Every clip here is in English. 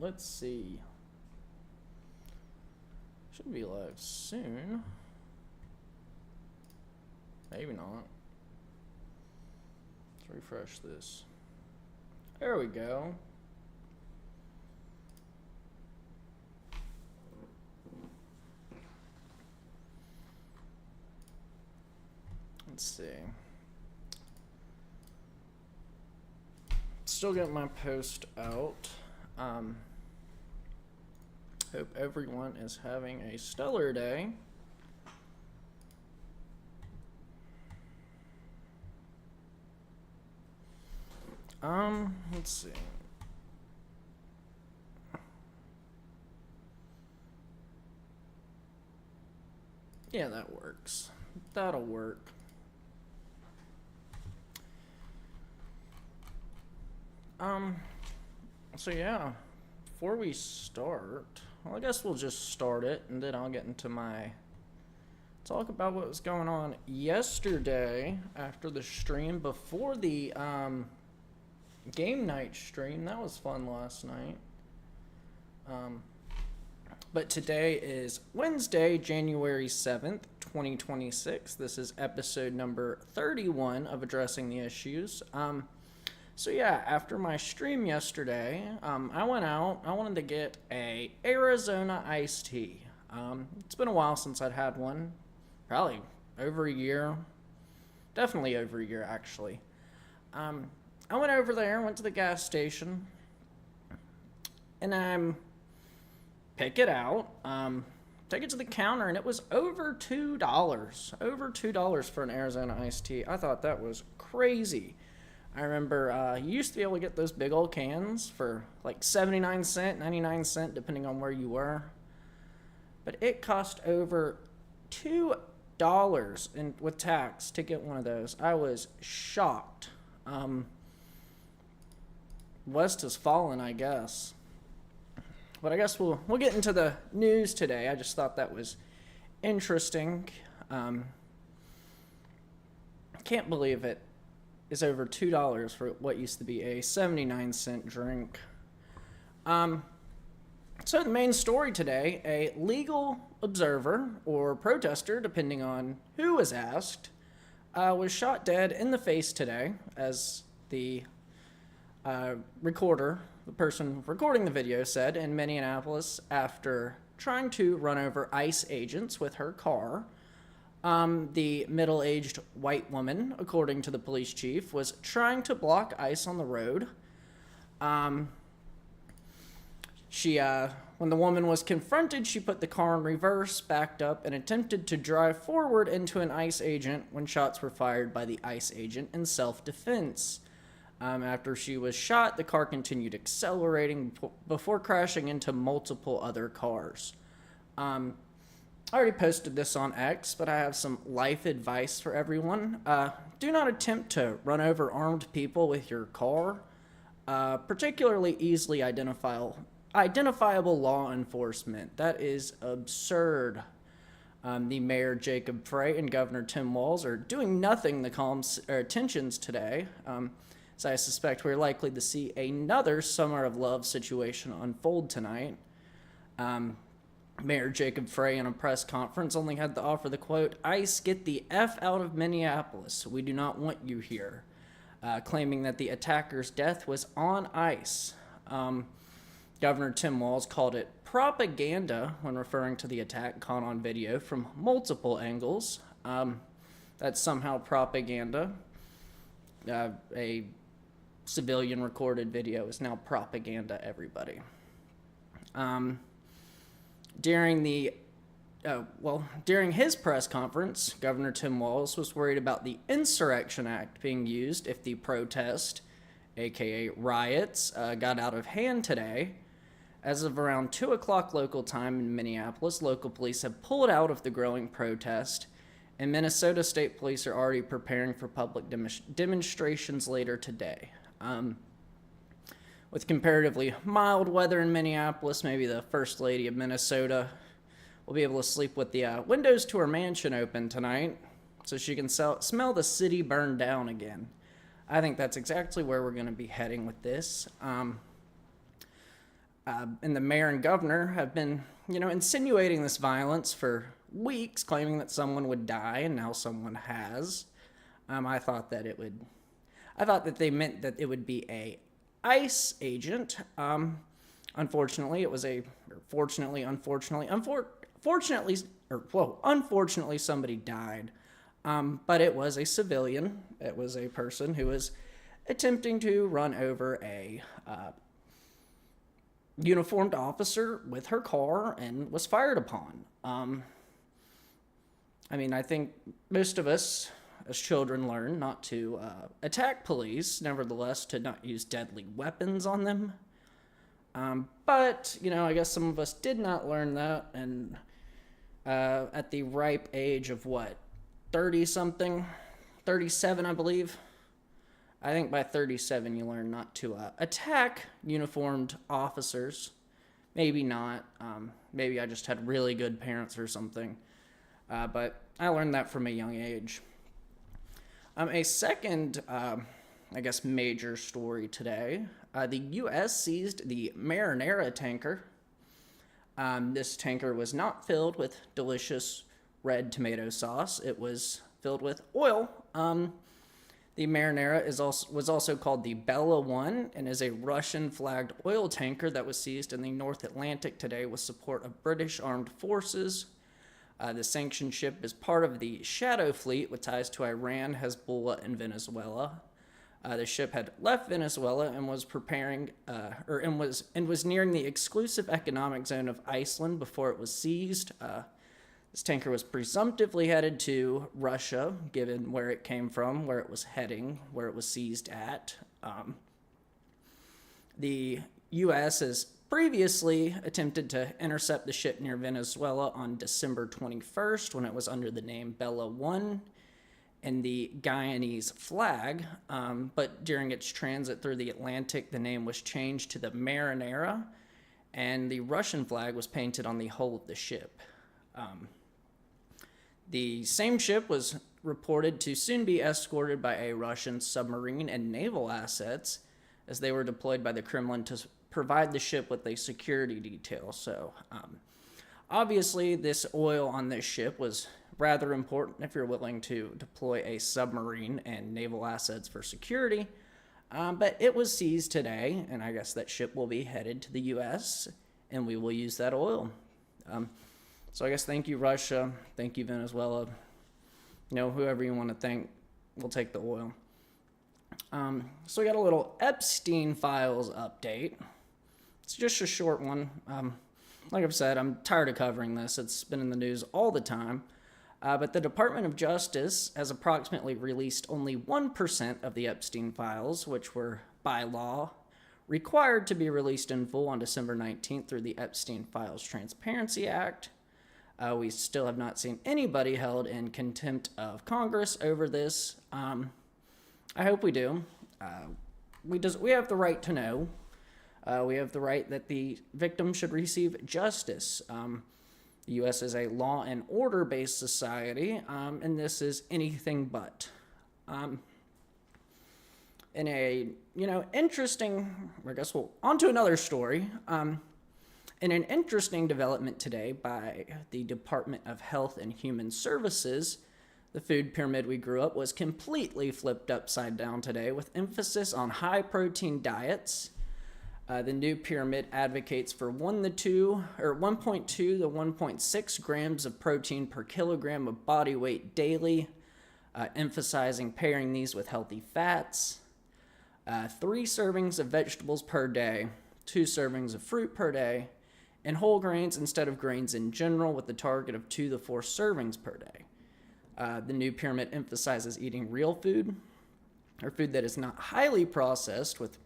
let's see. Should be live soon. Maybe not. Let's refresh this. There we go. Let's see. Still getting my post out. Hope everyone is having a stellar day. Let's see. Yeah, that works. That'll work. So yeah, before we start, well, I guess we'll just start it and then I'll get into my talk about what was going on yesterday after the stream before the game night stream. That was fun last night. But today is Wednesday, January 7th, 2026. This is episode number 31 of Addressing the Issues. So yeah, after my stream yesterday, I went out. I wanted to get a Arizona iced tea. It's been a while since I'd had one. Probably over a year. Definitely over a year, actually. I went over there, went to the gas station, and pick it out, take it to the counter, and it was over $2. Over $2 for an Arizona iced tea. I thought that was crazy. I remember you used to be able to get those big old cans for like 79 cents, 99 cents, depending on where you were. But it cost over $2 with tax to get one of those. I was shocked. West has fallen, I guess. But I guess we'll get into the news today. I just thought that was interesting. Can't believe it is over $2 for what used to be a 79-cent drink. So the main story today, a legal observer or protester, depending on who was asked, was shot dead in the face today as the recorder, the person recording the video, said in Minneapolis after trying to run over ICE agents with her car. The middle-aged white woman, according to the police chief, was trying to block ICE on the road. When the woman was confronted, she put the car in reverse, backed up, and attempted to drive forward into an ICE agent when shots were fired by the ICE agent in self-defense. After she was shot, the car continued accelerating before crashing into multiple other cars. I already posted this on X, but I have some life advice for everyone. Do not attempt to run over armed people with your car, particularly easily identifiable law enforcement. That is absurd. The Mayor Jacob Frey and Governor Tim Walz are doing nothing to calm tensions today. So I suspect we're likely to see another Summer of Love situation unfold tonight. Mayor Jacob Frey in a press conference only had to offer the quote, "ICE, get the F out of Minneapolis. We do not want you here," claiming that the attacker's death was on ICE. Governor Tim Walz called it propaganda when referring to the attack caught on video from multiple angles. That's somehow propaganda. A civilian recorded video is now propaganda, everybody. During his press conference, Governor Tim Walz was worried about the Insurrection Act being used if the protest, aka riots, got out of hand today. As of around 2 o'clock local time in Minneapolis, local police have pulled out of the growing protest, and Minnesota State Police are already preparing for public demonstrations later today. With comparatively mild weather in Minneapolis, maybe the First Lady of Minnesota will be able to sleep with the windows to her mansion open tonight so she can smell the city burned down again. I think that's exactly where we're going to be heading with this. And the mayor and governor have been, insinuating this violence for weeks, claiming that someone would die, and now someone has. I thought that they meant that it would be a ICE agent. Unfortunately, unfortunately, somebody died. But it was a civilian. It was a person who was attempting to run over a uniformed officer with her car and was fired upon. I think most of us as children learn not to attack police, nevertheless to not use deadly weapons on them. But I guess some of us did not learn that, and at the ripe age of 30-something, 37, I believe. I think by 37 you learn not to attack uniformed officers. Maybe not. Maybe I just had really good parents or something. But I learned that from a young age. A second, major story today. The U.S. seized the Marinera Tanker. This tanker was not filled with delicious red tomato sauce. It was filled with oil. The Marinera was also called the Bella 1 and is a Russian-flagged oil tanker that was seized in the North Atlantic today with support of British armed forces. The sanctioned ship is part of the Shadow Fleet with ties to Iran, Hezbollah, and Venezuela. The ship had left Venezuela and was was nearing the exclusive economic zone of Iceland before it was seized. This tanker was presumptively headed to Russia, given where it came from, where it was heading, where it was seized at. The U.S. has previously attempted to intercept the ship near Venezuela on December 21st when it was under the name Bella 1 and the Guyanese flag, but during its transit through the Atlantic, the name was changed to the Marinera, and the Russian flag was painted on the hull of the ship. The same ship was reported to soon be escorted by a Russian submarine and naval assets as they were deployed by the Kremlin to provide the ship with a security detail. So, obviously, this oil on this ship was rather important if you're willing to deploy a submarine and naval assets for security. But it was seized today, and I guess that ship will be headed to the U.S., and we will use that oil. So I guess thank you, Russia. Thank you, Venezuela. Whoever you want to thank, we'll take the oil. So we got a little Epstein Files update. It's just a short one. Like I've said, I'm tired of covering this. It's been in the news all the time. But the Department of Justice has approximately released only 1% of the Epstein Files, which were, by law, required to be released in full on December 19th through the Epstein Files Transparency Act. We still have not seen anybody held in contempt of Congress over this. I hope we do. We have the right to know. We have the right that the victim should receive justice. The U.S. is a law and order-based society, and this is anything but. In a, interesting, on to another story. In an interesting development today by the Department of Health and Human Services, the food pyramid we grew up was completely flipped upside down today with emphasis on high-protein diets. The new pyramid advocates for 1.2 to 1.6 grams of protein per kilogram of body weight daily, emphasizing pairing these with healthy fats. 3 servings of vegetables per day, 2 servings of fruit per day, and whole grains instead of grains in general, with the target of 2 to 4 servings per day. The new pyramid emphasizes eating real food, or food that is not highly processed with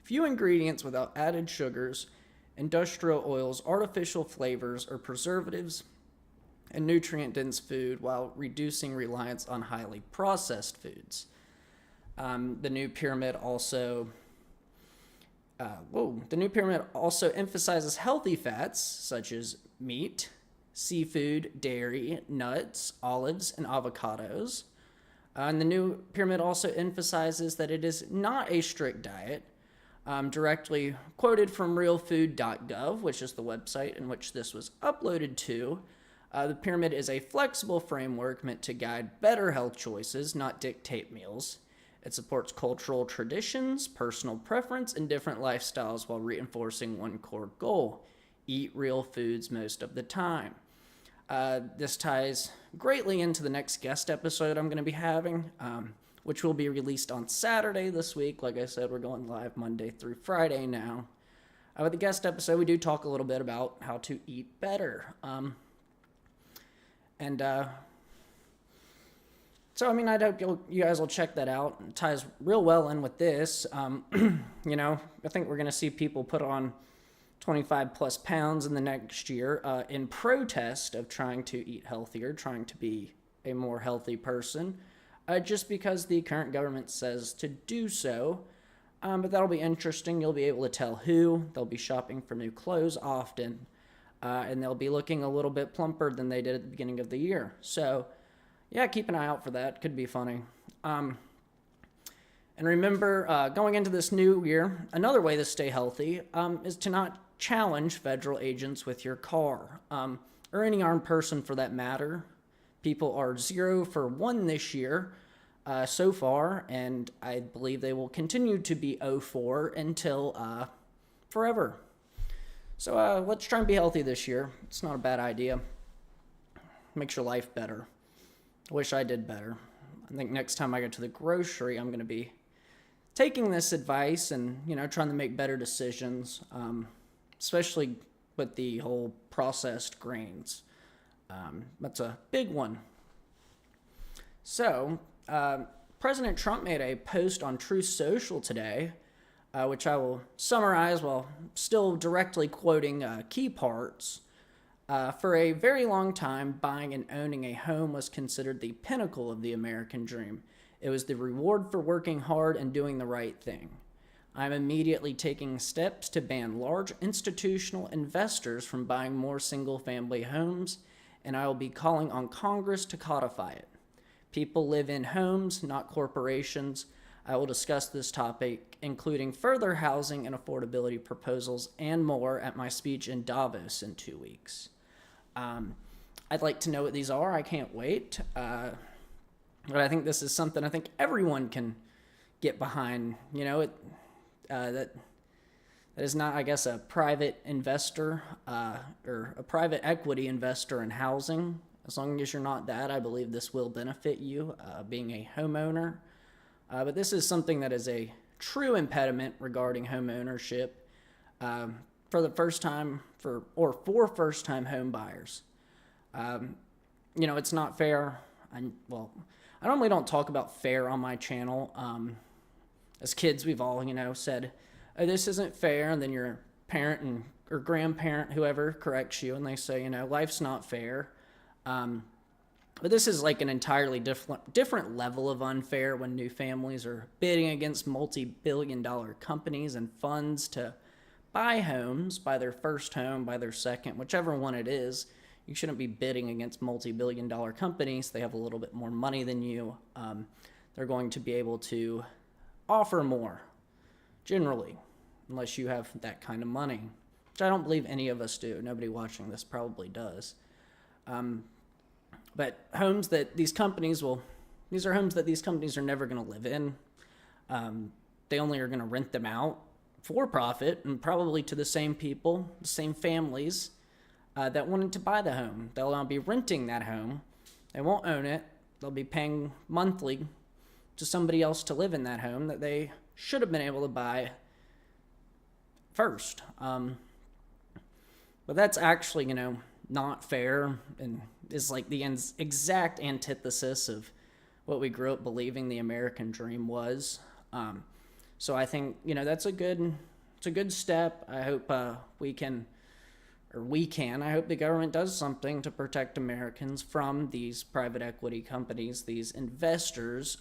few ingredients without added sugars, industrial oils, artificial flavors, or preservatives, and nutrient-dense food while reducing reliance on highly processed foods. The new pyramid also emphasizes healthy fats such as meat, seafood, dairy, nuts, olives, and avocados. And the new pyramid also emphasizes that it is not a strict diet, Directly quoted from realfood.gov, which is the website in which this was uploaded to. The pyramid is a flexible framework meant to guide better health choices, not dictate meals. It supports cultural traditions, personal preference, and different lifestyles while reinforcing one core goal: eat real foods most of the time. This ties greatly into the next guest episode I'm going to be having, which will be released on Saturday this week. Like I said, we're going live Monday through Friday now. With the guest episode, we do talk a little bit about how to eat better. So, I mean, I hope you guys will check that out. It ties real well in with this. You know, I think we're going to see people put on 25 plus pounds in the next year in protest of trying to eat healthier, trying to be a more healthy person, just because the current government says to do so. But that'll be interesting. You'll be able to tell who. They'll be shopping for new clothes often. And they'll be looking a little bit plumper than they did at the beginning of the year. So, yeah, keep an eye out for that. Could be funny. And remember, going into this new year, another way to stay healthy is to not challenge federal agents with your car, or any armed person for that matter. People are 0 for 1 this year so far, and I believe they will continue to be 0 for until forever. So let's try and be healthy this year. It's not a bad idea. Makes your life better. I wish I did better. I think next time I go to the grocery, I'm going to be taking this advice and, you know, trying to make better decisions, especially with the whole processed grains. That's a big one. So, President Trump made a post on Truth Social today, which I will summarize while still directly quoting key parts. For a very long time, buying and owning a home was considered the pinnacle of the American dream. It was the reward for working hard and doing the right thing. I'm immediately taking steps to ban large institutional investors from buying more single-family homes, and I will be calling on Congress to codify it. People live in homes, not corporations. I will discuss this topic, including further housing and affordability proposals and more, at my speech in Davos in 2 weeks. I'd like to know what these are. I can't wait. But I think this is something I think everyone can get behind. You know, that is not, I guess, a private investor or a private equity investor in housing. As long as you're not that, I believe this will benefit you, being a homeowner. But this is something that is a true impediment regarding home ownership for the first time for first-time home buyers. You know, it's not fair. I normally don't talk about fair on my channel. As kids, we've all, you know, said, oh, this isn't fair, and then your parent or grandparent, whoever, corrects you, and they say, you know, life's not fair. But this is like an entirely different level of unfair when new families are bidding against multi-billion-dollar companies and funds to buy homes, buy their first home, buy their second, whichever one it is. You shouldn't be bidding against multi-billion-dollar companies. They have a little bit more money than you. They're going to be able to offer more, generally, unless you have that kind of money, which I don't believe any of us do. Nobody watching this probably does. But homes that these companies these are homes that these companies are never going to live in. They only are going to rent them out for profit, and probably to the same people, the same families that wanted to buy the home. They'll now be renting that home. They won't own it. They'll be paying monthly to somebody else to live in that home that they should have been able to buy first. But that's actually, you know, not fair, and is like the exact antithesis of what we grew up believing the American dream was. So I think, you know, it's a good step. I hope I hope the government does something to protect Americans from these private equity companies, these investors,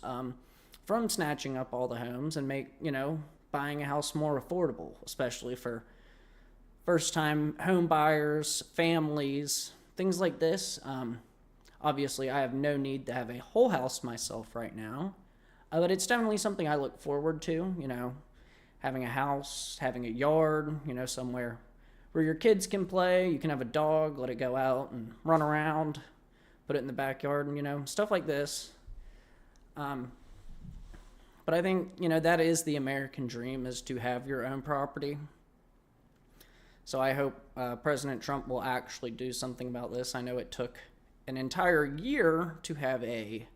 from snatching up all the homes and make, you know, buying a house more affordable, especially for first-time home buyers, families, things like this. Obviously, I have no need to have a whole house myself right now, but it's definitely something I look forward to, you know, having a house, having a yard, somewhere where your kids can play. You can have a dog, let it go out and run around, put it in the backyard, and, stuff like this. But I think, that is the American dream, is to have your own property. So I hope President Trump will actually do something about this. I know it took an entire year to have a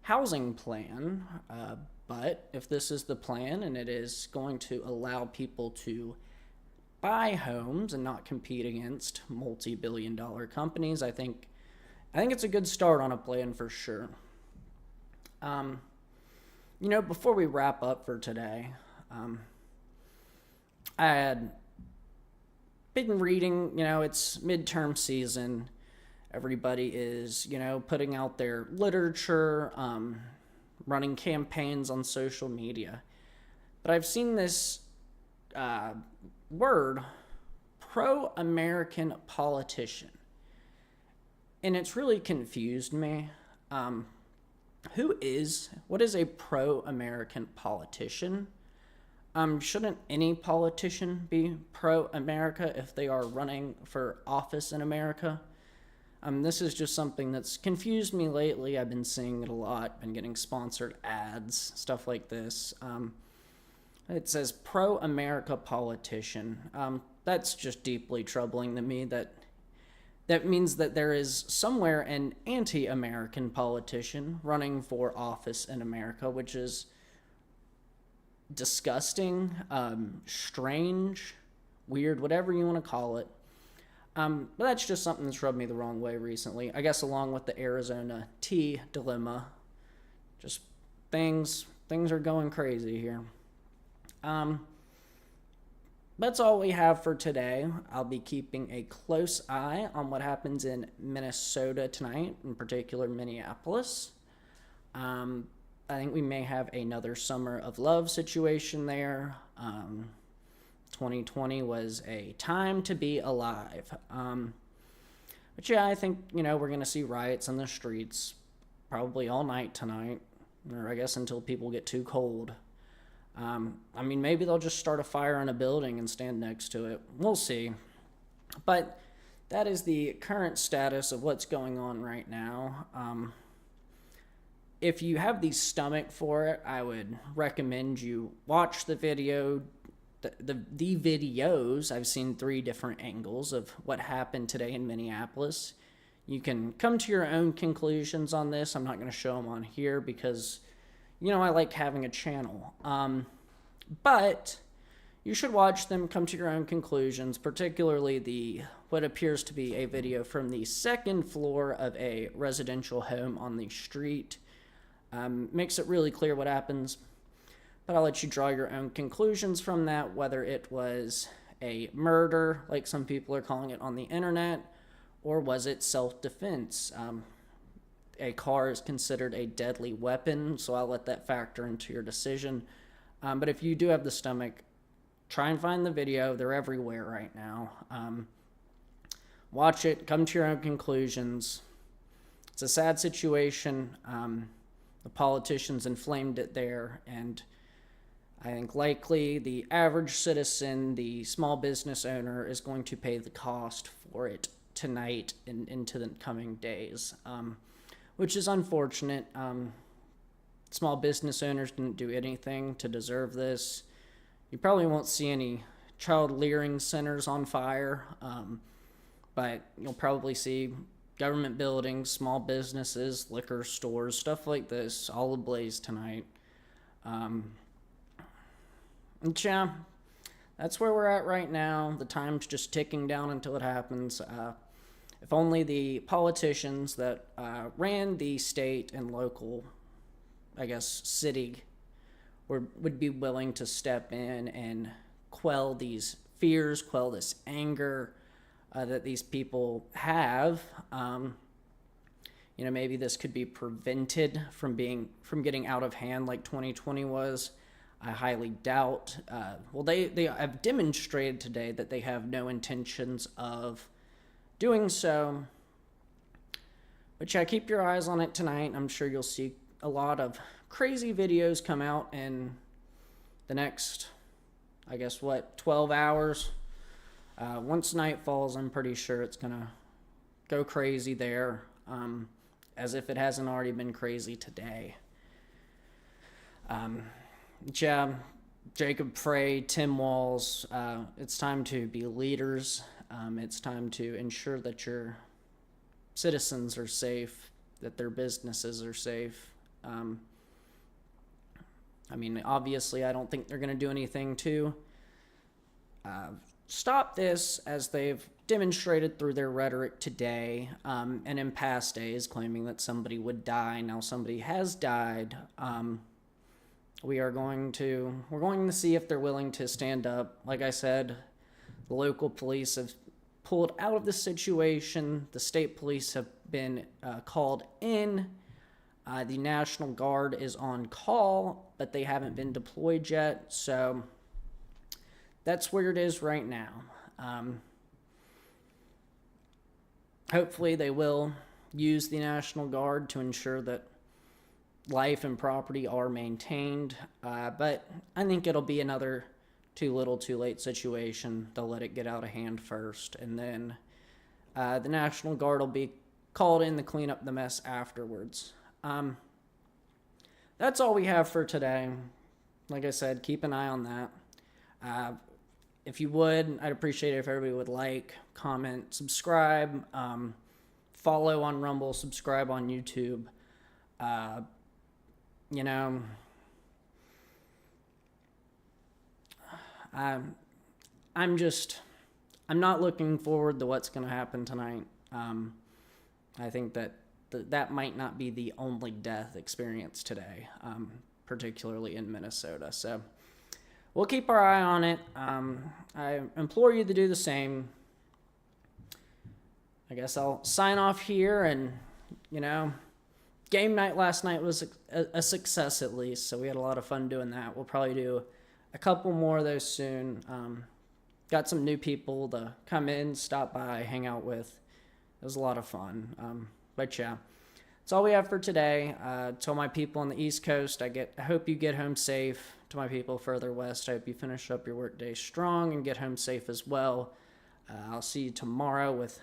housing plan, but if this is the plan and it is going to allow people to buy homes and not compete against multi-billion-dollar companies, I think it's a good start on a plan for sure. Before we wrap up for today, I had been reading, it's midterm season. Everybody is, putting out their literature, running campaigns on social media. But I've seen this word, pro-American politician. And it's really confused me. What is a pro-American politician? Shouldn't any politician be pro-America if they are running for office in America? This is just something that's confused me lately. I've been seeing it a lot, been getting sponsored ads, stuff like this. It says pro-America politician. That's just deeply troubling to me. That means that there is somewhere an anti-American politician running for office in America, which is disgusting, strange, weird, whatever you want to call it. But that's just something that's rubbed me the wrong way recently. I guess along with the Arizona tea dilemma, just things are going crazy here. That's all we have for today. I'll be keeping a close eye on what happens in Minnesota tonight, in particular Minneapolis. I think we may have another summer of love situation there. 2020 was a time to be alive. But yeah, I think, we're going to see riots in the streets probably all night tonight, or I guess until people get too cold. Maybe they'll just start a fire in a building and stand next to it. We'll see. But that is the current status of what's going on right now. If you have the stomach for it, I would recommend you watch the video. The videos, I've seen 3 different angles of what happened today in Minneapolis. You can come to your own conclusions on this. I'm not going to show them on here because I like having a channel. But you should watch them, come to your own conclusions, particularly what appears to be a video from the 2nd floor of a residential home on the street. Makes it really clear what happens. But I'll let you draw your own conclusions from that, whether it was a murder, like some people are calling it on the internet, or was it self-defense? A car is considered a deadly weapon, so I'll let that factor into your decision. But if you do have the stomach, try and find the video. They're everywhere right now. Watch it, come to your own conclusions. It's a sad situation. The politicians inflamed it there, and I think likely the average citizen, the small business owner, is going to pay the cost for it tonight and into the coming days. Which is unfortunate. Small business owners didn't do anything to deserve this. You probably won't see any child rearing centers on fire, but you'll probably see government buildings, small businesses, liquor stores, stuff like this, all ablaze tonight. And yeah, that's where we're at right now. The time's just ticking down until it happens. If only the politicians that ran the state and local, city, would be willing to step in and quell these fears, quell this anger that these people have. Maybe this could be prevented from getting out of hand like 2020 was. I highly doubt. They have demonstrated today that they have no intentions of doing so. But yeah, keep your eyes on it tonight. I'm sure you'll see a lot of crazy videos come out in the next I guess, 12 hours. Once night falls, I'm pretty sure it's going to go crazy there, as if it hasn't already been crazy today. Yeah, Jacob Frey, Tim Walls, it's time to be leaders. It's time to ensure that your citizens are safe, that their businesses are safe. I mean, obviously, I don't think they're going to do anything to stop this, as they've demonstrated through their rhetoric today, and in past days, claiming that somebody would die. Now somebody has died. We're going to see if they're willing to stand up. Like I said, the local police have pulled out of the situation. The state police have been called in. The National Guard is on call, but they haven't been deployed yet. So that's where it is right now. Hopefully they will use the National Guard to ensure that life and property are maintained. But I think it'll be another too little, too late situation. They'll let it get out of hand first, and then the National Guard will be called in to clean up the mess afterwards. That's all we have for today. Like I said, keep an eye on that. If you would, I'd appreciate it if everybody would like, comment, subscribe, follow on Rumble, subscribe on YouTube. I'm not looking forward to what's going to happen tonight. I think that might not be the only death experience today, particularly in Minnesota. So we'll keep our eye on it. I implore you to do the same. I guess I'll sign off here, and, game night last night was a success at least, so we had a lot of fun doing that. We'll probably do a couple more of those soon. Got some new people to come in, stop by, hang out with. It was a lot of fun. But yeah, that's all we have for today. To all my people on the East Coast, I hope you get home safe. To my people further west, I hope you finish up your workday strong and get home safe as well. I'll see you tomorrow with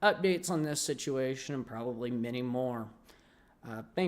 updates on this situation and probably many more. Thank